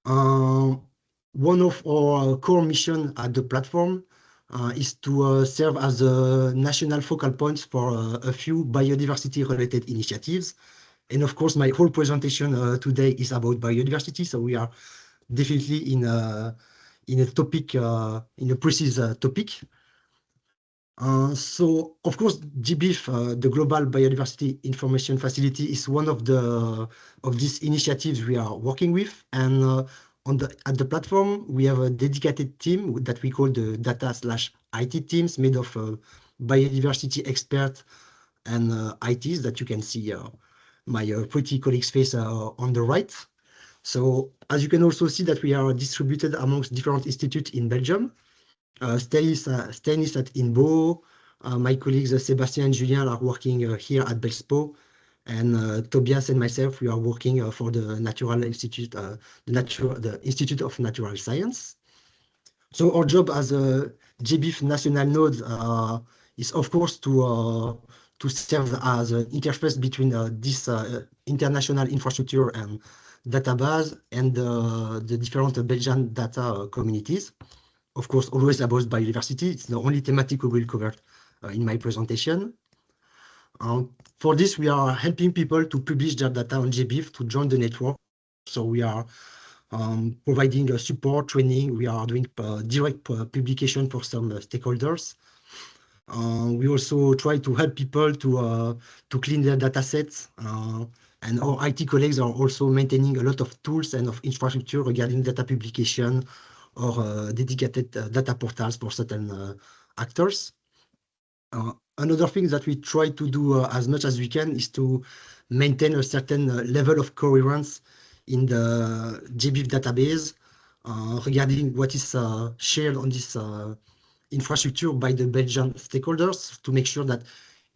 Uh, One of our core mission at the platform is to serve as a national focal points for a few biodiversity-related initiatives. And of course, my whole presentation today is about biodiversity. So we are definitely in a topic, in a precise topic. So of course, GBIF, the Global Biodiversity Information Facility, is one of these initiatives we are working with. And at the platform, we have a dedicated team that we call the data/IT teams, made of biodiversity experts and ITs that you can see my pretty colleague's face on the right. So as you can also see that we are distributed amongst different institutes in Belgium. Stan is at INBO. My colleagues Sébastien and Julien are working here at BELSPO. And Tobias and myself, we are working for the Natural Institute, the Institute of Natural Science. So our job as a GBIF national node is, of course, to serve as an interface between this international infrastructure and database and the different Belgian data communities. Of course, always about biodiversity. It's the only thematic we will cover in my presentation. For this, we are helping people to publish their data on GBIF to join the network. So we are providing support, training. We are doing direct publication for some stakeholders. We also try to help people to clean their data sets. And our IT colleagues are also maintaining a lot of tools and of infrastructure regarding data publication or dedicated data portals for certain actors. Another thing that we try to do as much as we can is to maintain a certain level of coherence in the GBIF database regarding what is shared on this infrastructure by the Belgian stakeholders to make sure that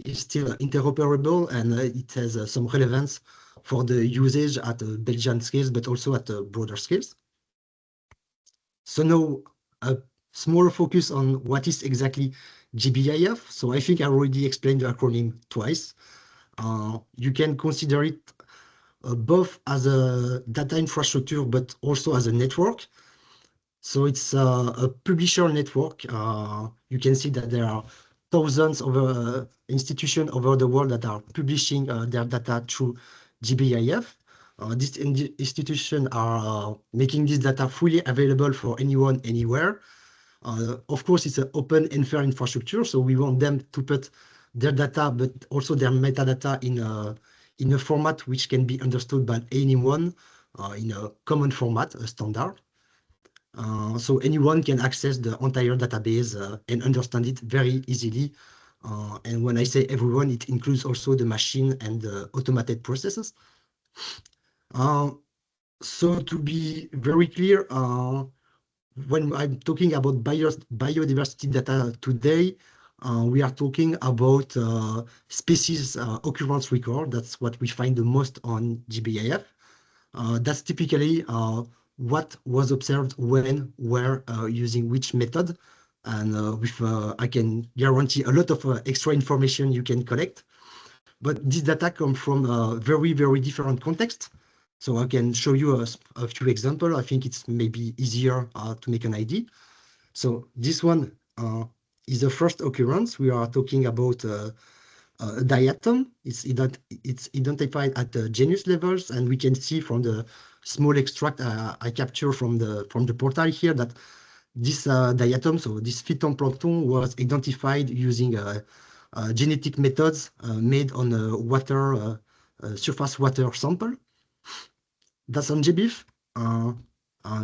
it's still interoperable and it has some relevance for the usage at the Belgian scales, but also at broader scales. So now a small focus on what is exactly GBIF. So I think I already explained the acronym twice. You can consider it both as a data infrastructure, but also as a network. So it's a publisher network. You can see that there are thousands of institutions over the world that are publishing their data through GBIF. These institutions are making this data fully available for anyone, anywhere. Of course, it's an open and fair infrastructure, so we want them to put their data, but also their metadata in a format which can be understood by anyone in a common format, a standard. So anyone can access the entire database and understand it very easily. And when I say everyone, it includes also the machine and the automated processes. So to be very clear, when I'm talking about biodiversity data today, we are talking about species occurrence record. That's what we find the most on GBIF. That's typically what was observed when, where, using which method. And with I can guarantee a lot of extra information you can collect. But this data come from very, very different contexts. So I can show you a few examples. I think it's maybe easier to make an idea. So this one is the first occurrence. We are talking about a diatom. It's identified at the genus levels, and we can see from the small extract I capture from the portal here that this diatom, so this phytoplankton, was identified using genetic methods made on a water surface water sample. That's on GBIF.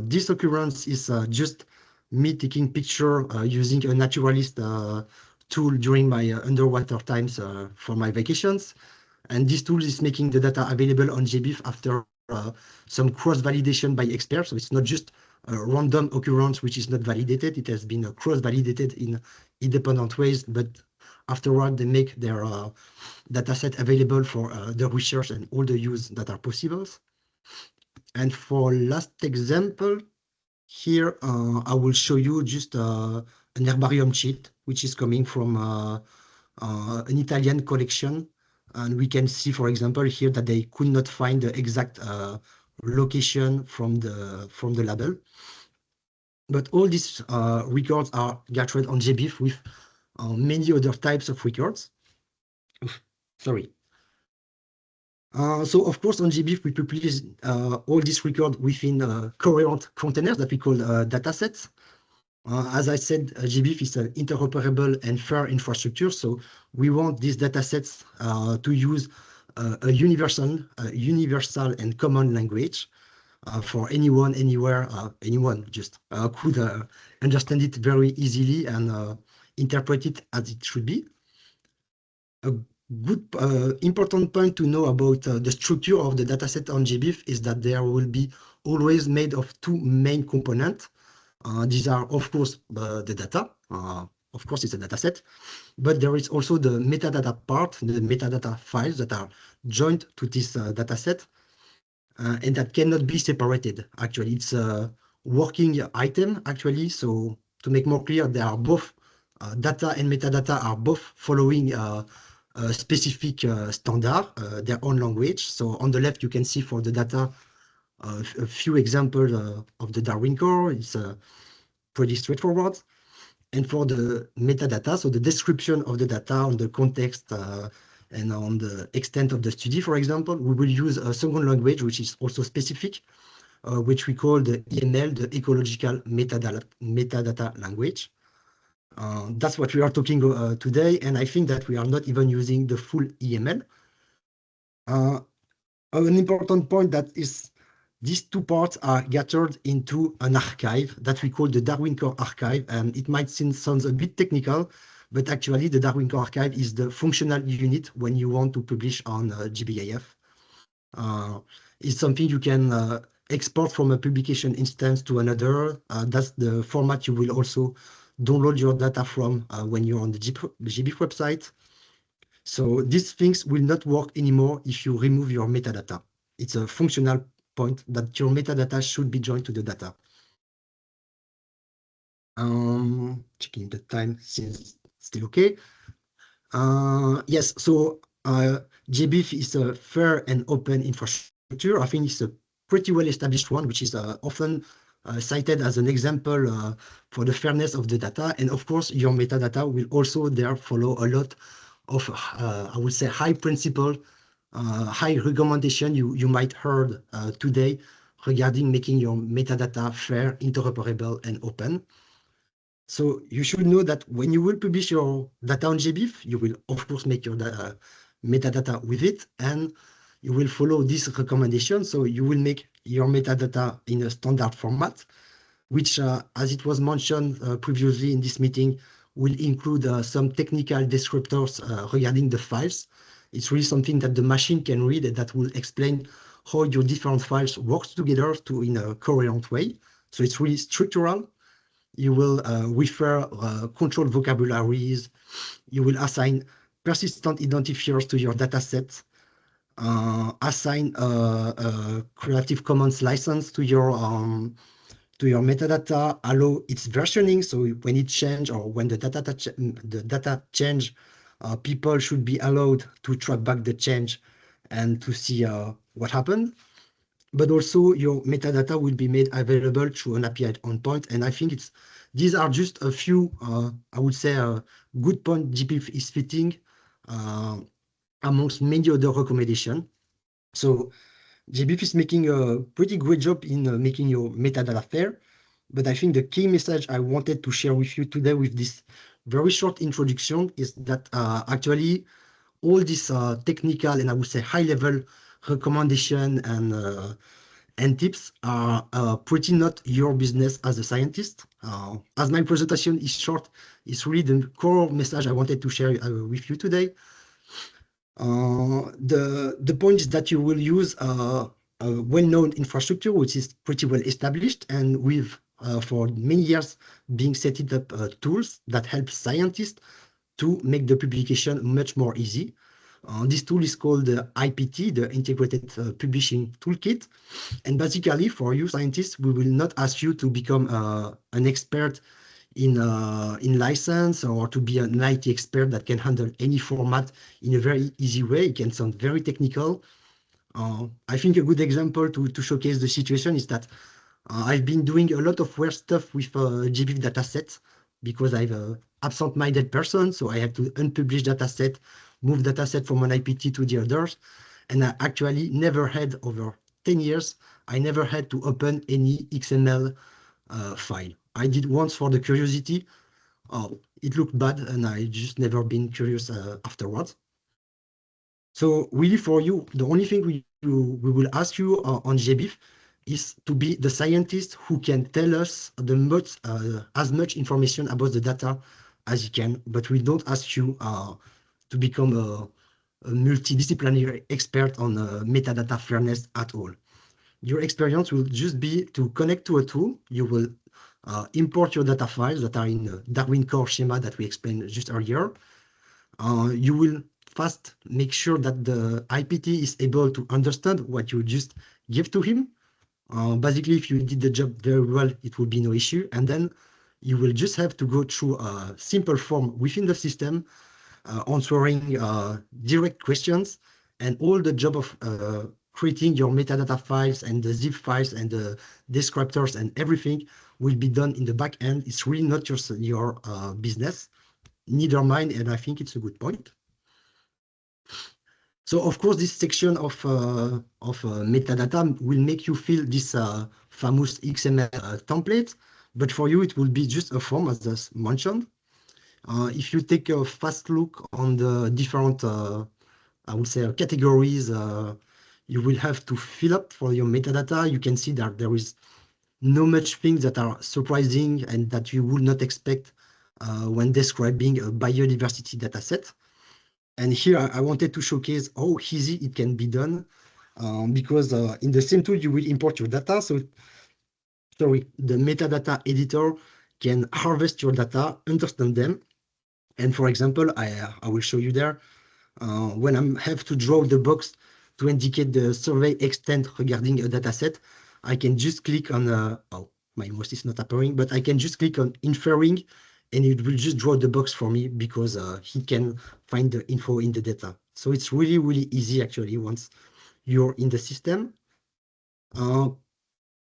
This occurrence is just me taking picture using a naturalist tool during my underwater times for my vacations. And this tool is making the data available on GBIF after some cross-validation by experts. So it's not just a random occurrence which is not validated. It has been cross-validated in independent ways, but afterward they make their data set available for the research and all the use that are possible. And for last example, here I will show you just an herbarium sheet, which is coming from an Italian collection. And we can see, for example, here that they could not find the exact location from the label. But all these records are gathered on JBIF with many other types of records. Oof, sorry. So of course on JBIF we publish all these records within coherent containers that we call datasets. As I said, JBIF is an interoperable and fair infrastructure, so we want these datasets to use a universal and common language for anyone, anywhere, anyone just could understand it very easily and interpret it as it should be. A good important point to know about the structure of the dataset on JBIF is that there will be always made of two main components. These are, of course, the data. Of course, it's a dataset, but there is also the metadata part, the metadata files that are joined to this dataset, and that cannot be separated. Actually, it's a working item, actually. So to make more clear, they are both data and metadata are both following a specific standard, their own language. So on the left, you can see for the data a few examples of the Darwin core. It's pretty straightforward. And for the metadata, so the description of the data on the context and on the extent of the study, for example, we will use a second language, which is also specific, which we call the EML, the ecological metadata language. That's what we are talking today, and I think that we are not even using the full EML. An important point that is these two parts are gathered into an archive that we call the Darwin Core Archive, and it might sound a bit technical, but actually the Darwin Core Archive is the functional unit when you want to publish on GBAF. It's something you can export from a publication instance to another. That's the format you will also download your data from when you're on the GBIF website. So these things will not work anymore if you remove your metadata. It's a functional point that your metadata should be joined to the data. Checking the time since still okay. Yes, so JBIF is a fair and open infrastructure. I think it's a pretty well established one, which is often cited as an example for the fairness of the data. And of course, your metadata will also there follow a lot of, I would say, high principle, high recommendation you might heard today regarding making your metadata fair, interoperable, and open. So you should know that when you will publish your data on JBIF, you will of course make your metadata with it, and you will follow this recommendation. So you will make your metadata in a standard format, which, as it was mentioned previously in this meeting, will include some technical descriptors regarding the files. It's really something that the machine can read and that will explain how your different files work together in a coherent way. So it's really structural. You will refer control vocabularies. You will assign persistent identifiers to your dataset. Assign a Creative Commons license to your metadata, allow its versioning. So when it change or when the data change, people should be allowed to track back the change and to see what happened. But also your metadata will be made available through an API endpoint. And I think these are just a few, I would say, good point JBIF is fitting amongst many other recommendations. So JBIF is making a pretty great job in making your metadata fair. But I think the key message I wanted to share with you today with this very short introduction is that actually all these technical and I would say high-level recommendation and tips are pretty not your business as a scientist. As my presentation is short, it's really the core message I wanted to share with you today. The point is that you will use a well-known infrastructure, which is pretty well established, and with for many years being set up tools that help scientists to make the publication much more easy. This tool is called the IPT, the Integrated Publishing Toolkit. And basically, for you scientists, we will not ask you to become an expert in license or to be an IT expert that can handle any format in a very easy way. It can sound very technical. I think a good example to showcase the situation is that I've been doing a lot of weird stuff with GBIF dataset because I'm a absent-minded person, so I had to unpublish dataset, move dataset from one IPT to the others, and I actually never had over 10 years, I never had to open any XML file. I did once for the curiosity. It looked bad, and I just never been curious afterwards. So really for you, the only thing we will ask you on GBIF is to be the scientist who can tell us as much information about the data as you can, but we don't ask you to become a multidisciplinary expert on metadata fairness at all. Your experience will just be to connect to a tool. You will import your data files that are in the Darwin core schema that we explained just earlier. You will first make sure that the IPT is able to understand what you just give to him. Basically, if you did the job very well, it will be no issue. And then you will just have to go through a simple form within the system, answering direct questions, and all the job of creating your metadata files and the zip files and the descriptors and everything will be done in the back end. It's really not your business, neither mine, and I think it's a good point. So of course, this section of metadata will make you fill this famous XML template, but for you, it will be just a form as just mentioned. If you take a fast look on the different, I would say, categories, you will have to fill up for your metadata. You can see that there is no much things that are surprising and that you would not expect when describing a biodiversity dataset. And here I wanted to showcase how easy it can be done because in the same tool, you will import your data. So, sorry, the metadata editor can harvest your data, understand them. And for example, I will show you there, when I have to draw the box to indicate the survey extent regarding a data set, I can just click on, oh, my mouse is not appearing, but I can just click on inferring and it will just draw the box for me because he can find the info in the data. So it's really, really easy actually once you're in the system.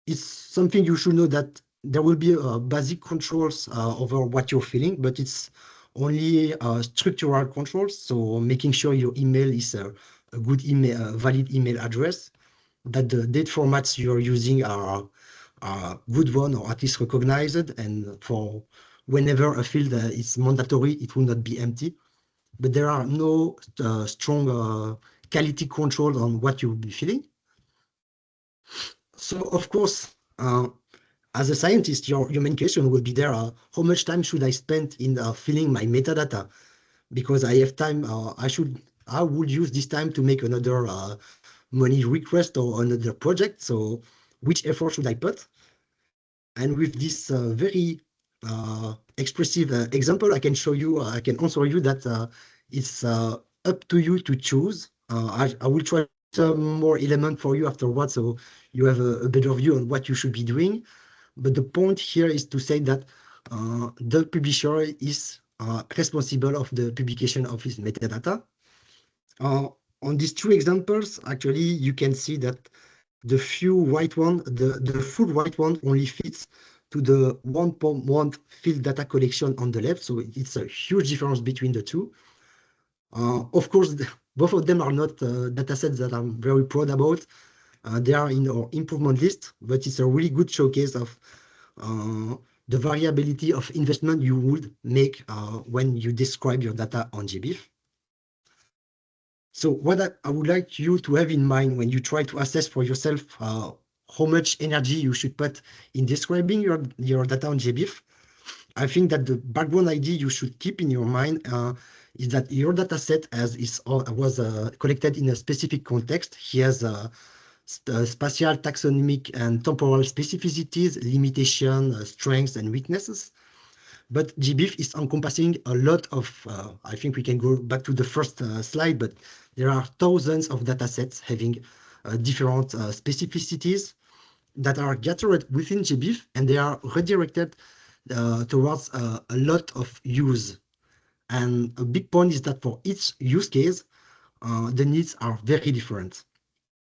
It's something you should know that there will be basic controls over what you're filling, but it's only structural controls. So making sure your email is a good email, valid email address, that the date formats you're using are good one or at least recognized. And for whenever a field is mandatory, it will not be empty. But there are no strong quality control on what you will be filling. So of course, as a scientist, your main question will be there, how much time should I spend in filling my metadata? Because I have time, I would use this time to make another money request or another project. So which effort should I put? And with this very expressive example, I can show you, I can answer you that it's up to you to choose. I will try some more element for you afterwards, so you have a better view on what you should be doing. But the point here is to say that the publisher is responsible of the publication of his metadata. On these two examples, actually, you can see that the few white one, the full white one only fits to the 1.1 field data collection on the left. So it's a huge difference between the two. Of course, both of them are not data sets that I'm very proud about. They are in our improvement list, but it's a really good showcase of the variability of investment you would make when you describe your data on GBIF. So what I would like you to have in mind when you try to assess for yourself how much energy you should put in describing your data on GBIF, I think that the background idea you should keep in your mind is that your data set was collected in a specific context. He has spatial, taxonomic, and temporal specificities, limitation, strengths, and weaknesses. But GBIF is encompassing a lot of, I think we can go back to the first slide, but there are thousands of data sets having different specificities that are gathered within GBIF, and they are redirected towards a lot of use. And a big point is that for each use case, the needs are very different.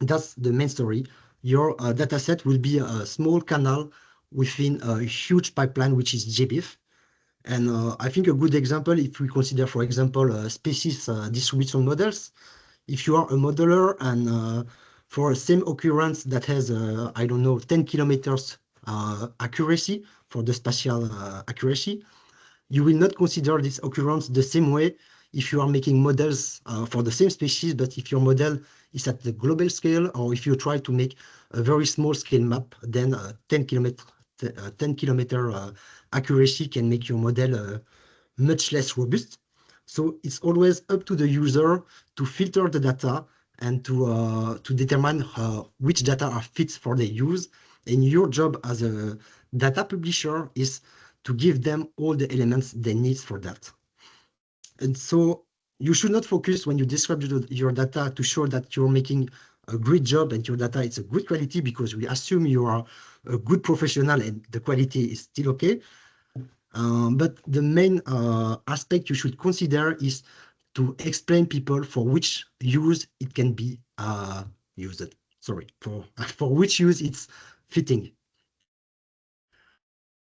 That's the main story. Your dataset will be a small canal within a huge pipeline, which is JBIF. And I think a good example, if we consider, for example, species distribution models, if you are a modeler and for a same occurrence that has, I don't know, 10 kilometers accuracy for the spatial accuracy, you will not consider this occurrence the same way if you are making models for the same species, but if your model is at the global scale, or if you try to make a very small scale map, then 10 kilometer accuracy can make your model much less robust. So it's always up to the user to filter the data and to determine which data are fit for their use. And your job as a data publisher is to give them all the elements they need for that. And so you should not focus when you describe your data to show that you're making a great job and your data is a good quality, because we assume you are a good professional and the quality is still okay. But the main aspect you should consider is to explain people for which use it can be used. Sorry, for which use it's fitting.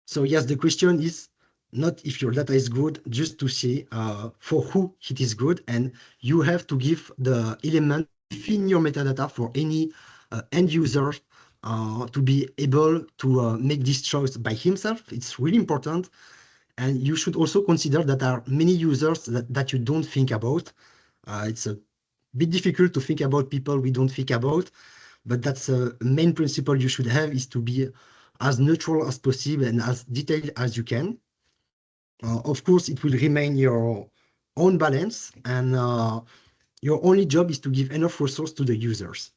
So yes, the question is not if your data is good, just to see for who it is good, and you have to give the element within your metadata for any end user to be able to make this choice by himself. It's really important. And you should also consider that there are many users that you don't think about. It's a bit difficult to think about people we don't think about, but that's a main principle you should have, is to be as neutral as possible and as detailed as you can. Of course, it will remain your own balance, and your only job is to give enough resource to the users.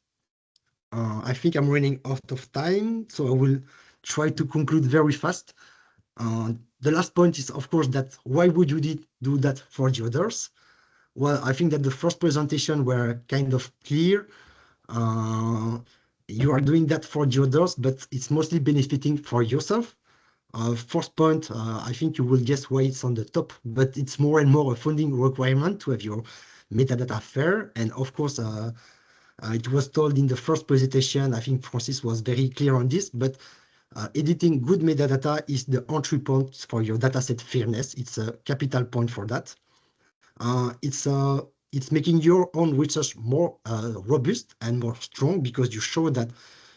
I think I'm running out of time, so I will try to conclude very fast. The last point is, of course, that why would you do that for the others? Well, I think that the first presentation were kind of clear. You are doing that for the others, but it's mostly benefiting for yourself. First point, I think you will guess why it's on the top, but it's more and more a funding requirement to have your metadata fair. And of course, it was told in the first presentation, I think Francis was very clear on this, but editing good metadata is the entry point for your dataset fairness. It's a capital point for that. It's making your own research more robust and more strong, because you show that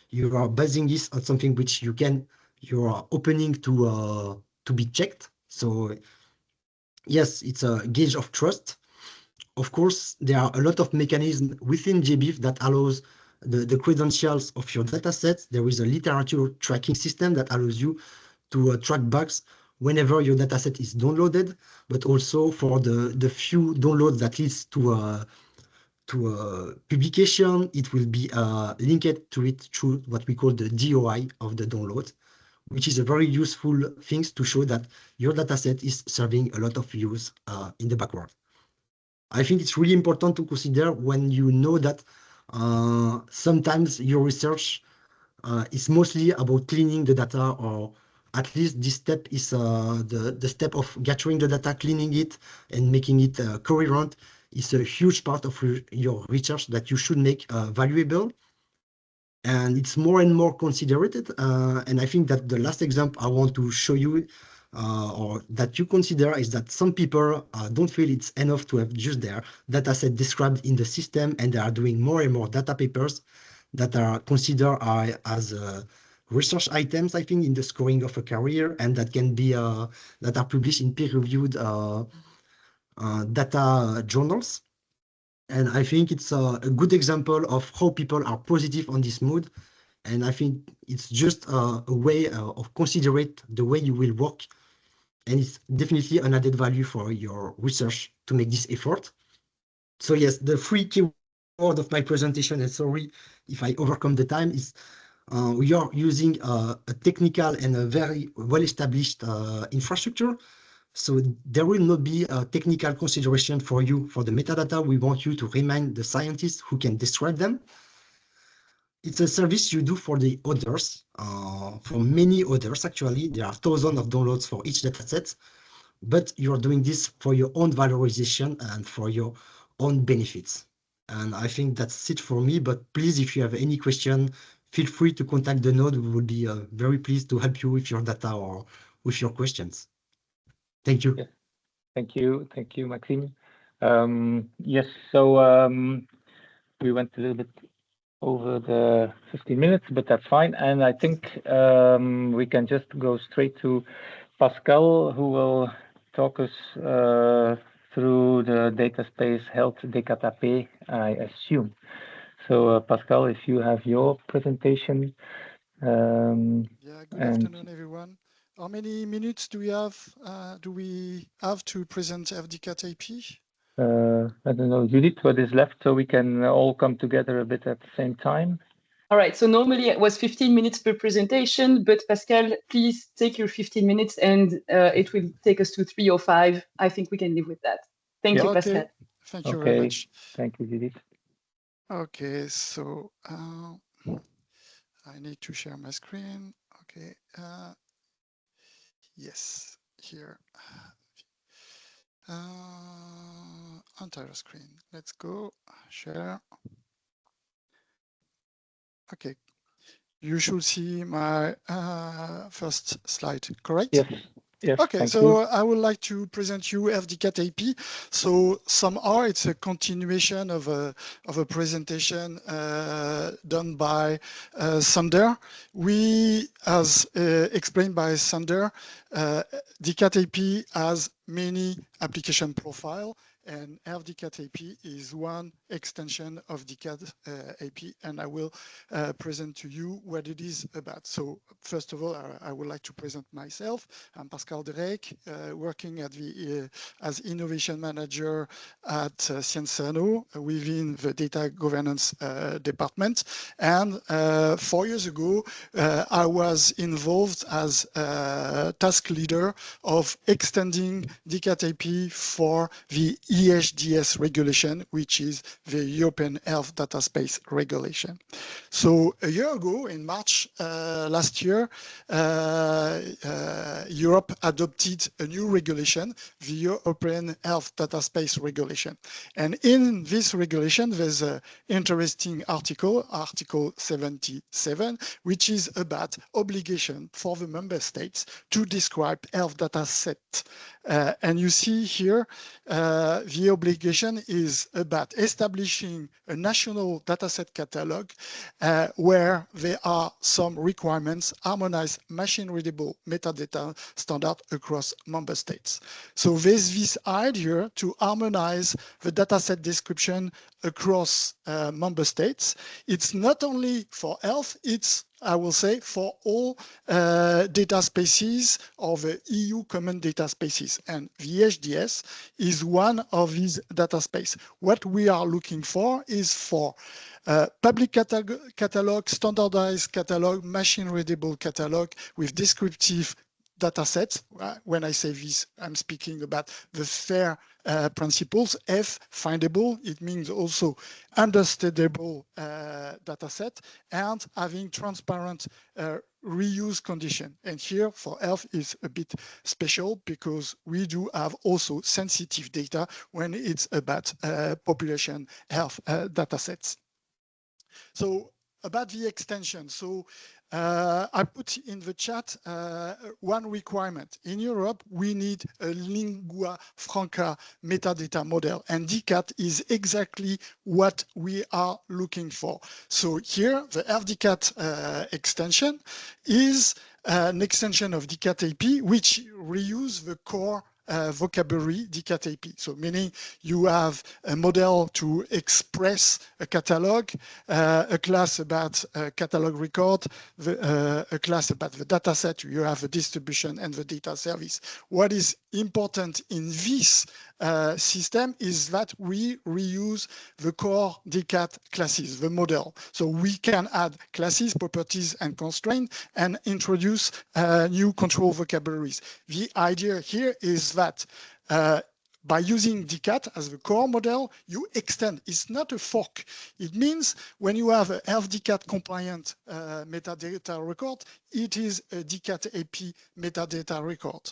you are basing this on something which you are opening to be checked. So yes, it's a gauge of trust. Of course, there are a lot of mechanisms within JBIF that allows the credentials of your datasets. There is a literature tracking system that allows you to track bugs whenever your dataset is downloaded, but also for the few downloads that leads to a publication, it will be linked to it through what we call the DOI of the download, which is a very useful thing to show that your dataset is serving a lot of use in the backward. I think it's really important to consider when you know that sometimes your research is mostly about cleaning the data, or at least this step is the step of gathering the data, cleaning it, and making it coherent is a huge part of your research that you should make valuable. And it's more and more considered. And I think that the last example I want to show you, or that you consider, is that some people don't feel it's enough to have just their data set described in the system, and they are doing more and more data papers that are considered as research items, I think, in the scoring of a career, and that can be that are published in peer-reviewed data journals. And I think it's a good example of how people are positive on this mood. And I think it's just a way of considering the way you will work. And it's definitely an added value for your research to make this effort. So yes, the three keywords of my presentation, and sorry if I overcome the time, is we are using a technical and a very well-established infrastructure. So there will not be a technical consideration for you for the metadata. We want you to remind the scientists who can describe them. It's a service you do for the others, for many others, actually. There are thousands of downloads for each dataset, but you're doing this for your own valorization and for your own benefits. And I think that's it for me. But please, if you have any question, feel free to contact the node. We will be very pleased to help you with your data or with your questions. Thank you. Yes. Thank you, Maxime. Yes, so we went a little bit over the 15 minutes, but that's fine. And I think we can just go straight to Pascal, who will talk us through the data space health DKTP, I assume. So Pascal, if you have your presentation. Yeah, good afternoon, everyone. How many minutes do we have to present FDKTP? I don't know, Judith, what is left so we can all come together a bit at the same time? All right, so normally it was 15 minutes per presentation, but Pascal, please take your 15 minutes and it will take us to 3 or 5. I think we can live with that. Thank you, okay. Pascal. Thank you very much. Thank you, Judith. Okay, so I need to share my screen. Okay, yes, here. Entire screen. Let's go, share. Okay, you should see my first slide, correct? Yes. Yes, okay, so I would like to present you FDKTP. So somehow it's a continuation of a presentation done by Sander. We, as explained by Sander, DKTP has many application profile, and FDKTP is one extension of DKTP, and I will present to you what it is about. So first of all, I would like to present myself. I'm Pascal Derek, working at as Innovation Manager at Cienzano within the Data Governance Department. And 4 years ago, I was involved as task leader of extending DKTP for the EHDS regulation, which is the European Health Data Space Regulation. So a year ago, in March last year, Europe adopted a new regulation, the European Health Data Space Regulation. And in this regulation, there's an interesting article, Article 77, which is about obligation for the member states to describe health data set. And you see here, the obligation is about establishing a national dataset catalog where there are some requirements, harmonized machine-readable metadata standard across member states. So there's this idea to harmonize the dataset description across member states. It's not only for health, it's, I will say, for all data spaces of the EU common data spaces. And the HDS is one of these data space. What we are looking for is for public catalog, standardized catalog, machine-readable catalog with descriptive data sets. When I say this, I'm speaking about the FAIR principles. F, findable, it means also understandable data set, and having transparent reuse condition. And here for health is a bit special because we do have also sensitive data when it's about population health data sets. So about the extension, so I put in the chat one requirement. In Europe, we need a lingua franca metadata model, and DCAT is exactly what we are looking for. So here, the FDCAT extension is an extension of DCAT-AP, which reuse the core vocabulary DCAT-AP. So meaning you have a model to express a catalog, a class about catalog record, a class about the data set, you have the distribution and the data service. What is important in this system is that we reuse the core DCAT classes, the model. So we can add classes, properties, and constraints, and introduce new control vocabularies. The idea here is that by using DCAT as the core model, you extend. It's not a fork. It means when you have a FDCAT compliant metadata record, it is a DCAT AP metadata record,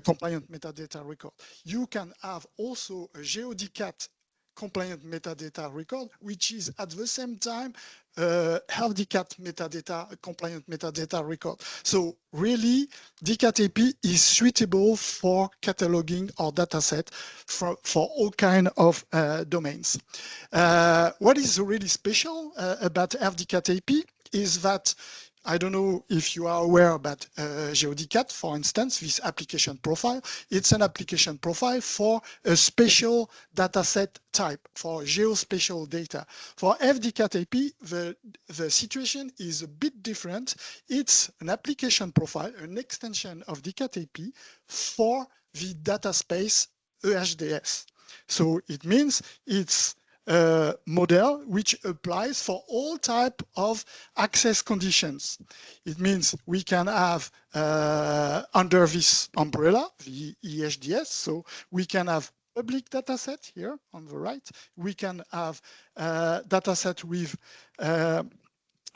compliant metadata record. You can have also a GeoDCAT compliant metadata record, which is at the same time health DCAT metadata, compliant metadata record. So really, DCAT AP is suitable for cataloging our dataset for all kind of domains. What is really special about FDCAT AP is that I don't know if you are aware about GeoDCAT, for instance, this application profile. It's an application profile for a special dataset type, for geospatial data. For FDCAT AP, the situation is a bit different. It's an application profile, an extension of DCAT AP for the data space EHDS. So it means it's a model which applies for all type of access conditions. It means we can have under this umbrella, the EHDS, so we can have public dataset here on the right. We can have dataset with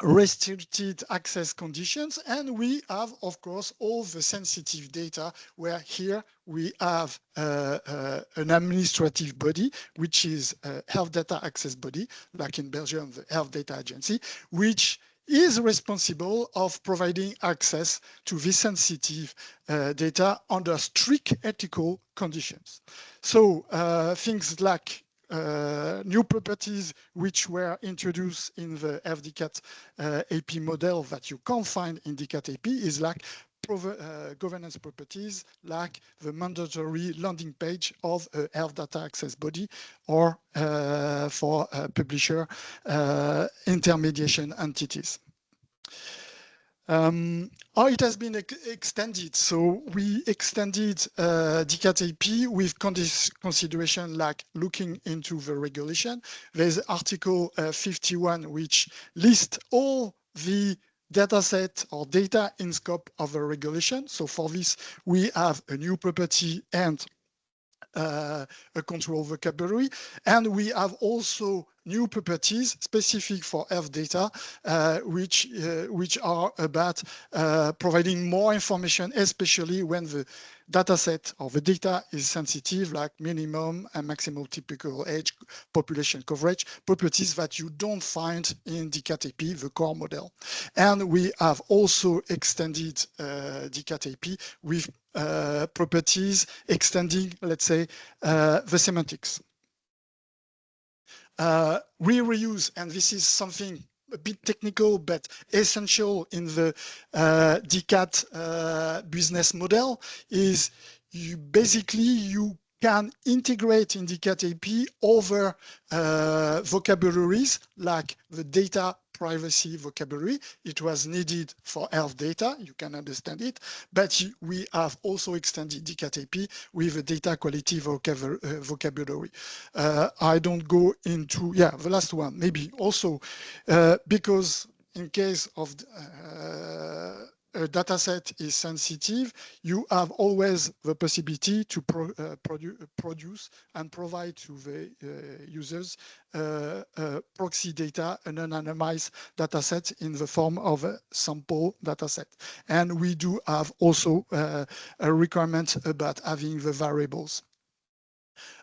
restricted access conditions, and we have, of course, all the sensitive data, where here we have an administrative body, which is a health data access body, like in Belgium, the Health Data Agency, which is responsible of providing access to this sensitive data under strict ethical conditions. So things like new properties which were introduced in the FDCAT AP model that you can't find in DCAT AP is like governance properties, like the mandatory landing page of a health data access body, or for publisher intermediation entities. How it has been extended. So we extended DCAT AP with consideration like looking into the regulation. There's Article 51, which lists all the dataset or data in scope of a regulation. So for this, we have a new property and a control vocabulary, and we have also new properties specific for health data, which are about providing more information, especially when the dataset or the data is sensitive, like minimum and maximum typical age, population coverage, properties that you don't find in DCAT AP, the core model. And we have also extended DCAT AP with properties extending, let's say, the semantics. We reuse, and this is something a bit technical but essential in the DCAT business model, is you can integrate in DCAT AP over vocabularies like the data privacy vocabulary. It was needed for health data, you can understand it, but we have also extended DCAT AP with a data quality vocabulary. I don't go into, the last one, maybe also, because in case of a dataset is sensitive, you have always the possibility to produce and provide to the users proxy data, an anonymized dataset in the form of a sample dataset. And we do have also a requirement about having the variables.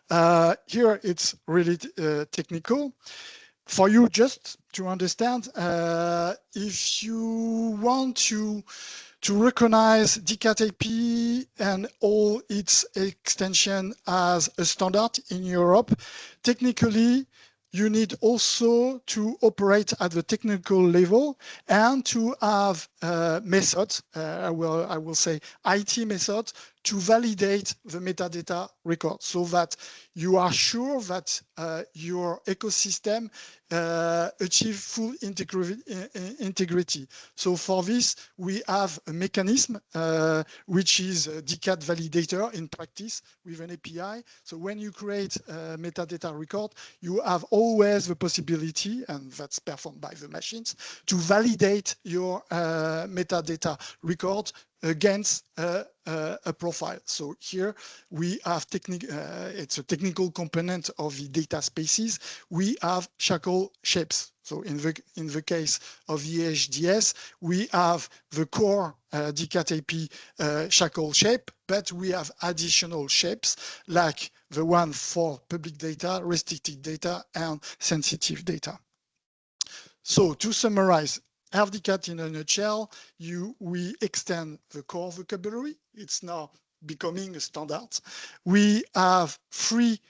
Here it's really technical. For you, just to understand, if you want to recognize DCAT AP and all its extension as a standard in Europe, technically, you need also to operate at the technical level and to have methods, I will say IT methods, to validate the metadata record, so that you are sure that your ecosystem achieve full integrity. So for this, we have a mechanism which is a DCAT validator in practice with an API. So when you create a metadata record, you have always the possibility, and that's performed by the machines, to validate your metadata record against a profile. So here we have it's a technical component of the data spaces. We have shackle shapes. So in the case of EHDS, we have the core DCAT AP shackle shape, but we have additional shapes like the one for public data, restricted data, and sensitive data. So to summarize, FDCAT in a nutshell, we extend the core vocabulary. It's now becoming a standard. We have three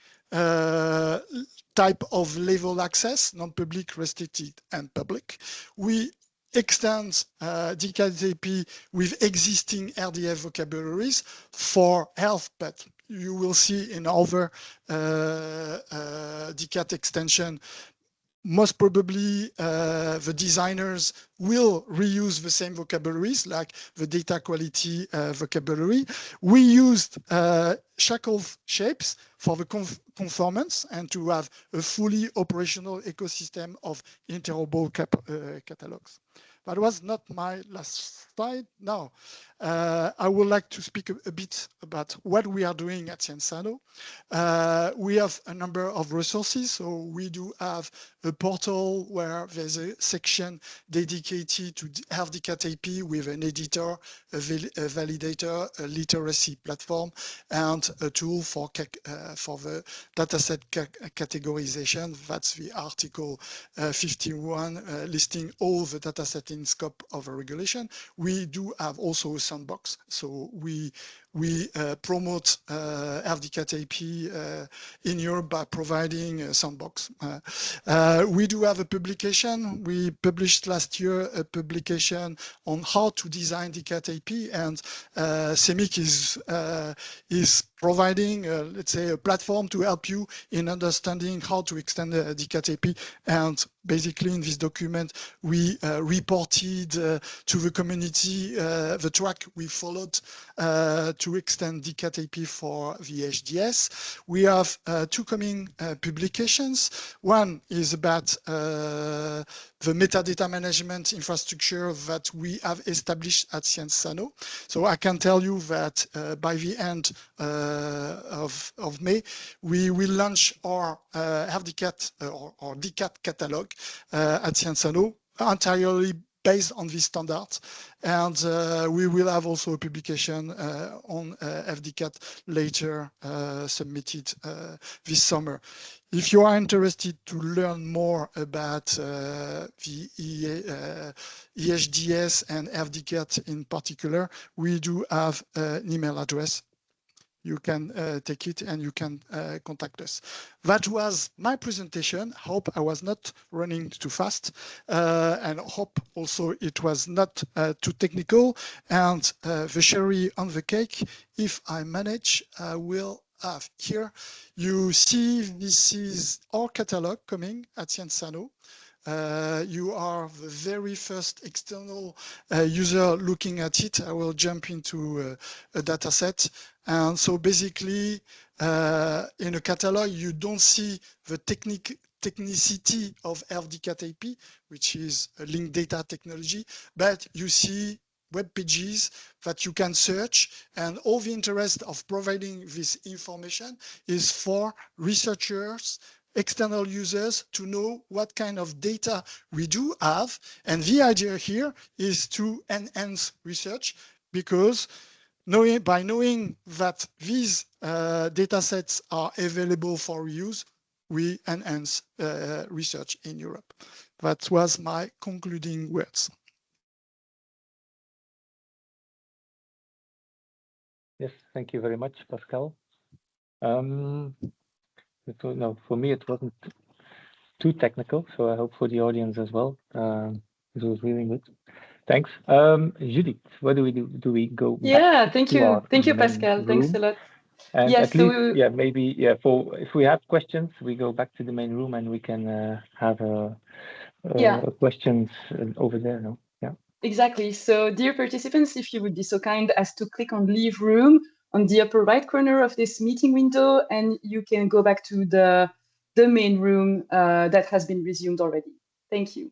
type of level access, non-public, restricted, and public. We extend DCAT AP with existing RDF vocabularies for health, but you will see in other DCAT extension, most probably the designers will reuse the same vocabularies like the data quality vocabulary. We used shackle shapes for the conformance and to have a fully operational ecosystem of interoperable catalogs. That was not my last slide. Now, I would like to speak a bit about what we are doing at Cienzano. We have a number of resources. So we do have a portal where there's a section dedicated to FDCAT AP with an editor, a validator, a literacy platform, and a tool for the dataset categorization. That's the article 51 listing all the dataset in scope of a regulation. We do have also a sandbox. So we promote FDCAT AP in Europe by providing a sandbox. We do have a publication. We published last year a publication on how to design DCAT AP, and CEMIC is providing, let's say, a platform to help you in understanding how to extend the DCAT AP. And basically, in this document, we reported to the community the track we followed to extend DCAT AP for the HDS. We have two coming publications. One is about the metadata management infrastructure that we have established at Cienzano. So I can tell you that by the end of May, we will launch our FDCAT or DCAT catalog at Cienzano, entirely based on this standard. And we will have also a publication on FDCAT later submitted this summer. If you are interested to learn more about the EHDS and FDCAT in particular, we do have an email address. You can take it and you can contact us. That was my presentation. Hope I was not running too fast, and hope also it was not too technical. And the cherry on the cake, if I manage, I will have here. You see, this is our catalog coming at Cienzano. You are the very first external user looking at it. I will jump into a data set. And so basically, in a catalog, you don't see the technicity of FDCAT AP, which is a linked data technology, but you see web pages that you can search, and all the interest of providing this information is for researchers, external users, to know what kind of data we do have. And the idea here is to enhance research, because by knowing that these data sets are available for use, we enhance research in Europe. That was my concluding words. Yes, thank you very much, Pascal. No, for me, it wasn't too technical, so I hope for the audience as well. It was really good. Thanks. Judith, what do we do? Do we go Yeah, back thank to you. our Thank you, main Pascal. room? Thanks a lot. And Yes, at least, yeah, maybe, yeah, for if we have questions, we go back to the main room and we can have questions over there. No? Yeah. Exactly. So, dear participants, if you would be so kind as to click on Leave Room on the upper right corner of this meeting window, and you can go back to the main room that has been resumed already. Thank you.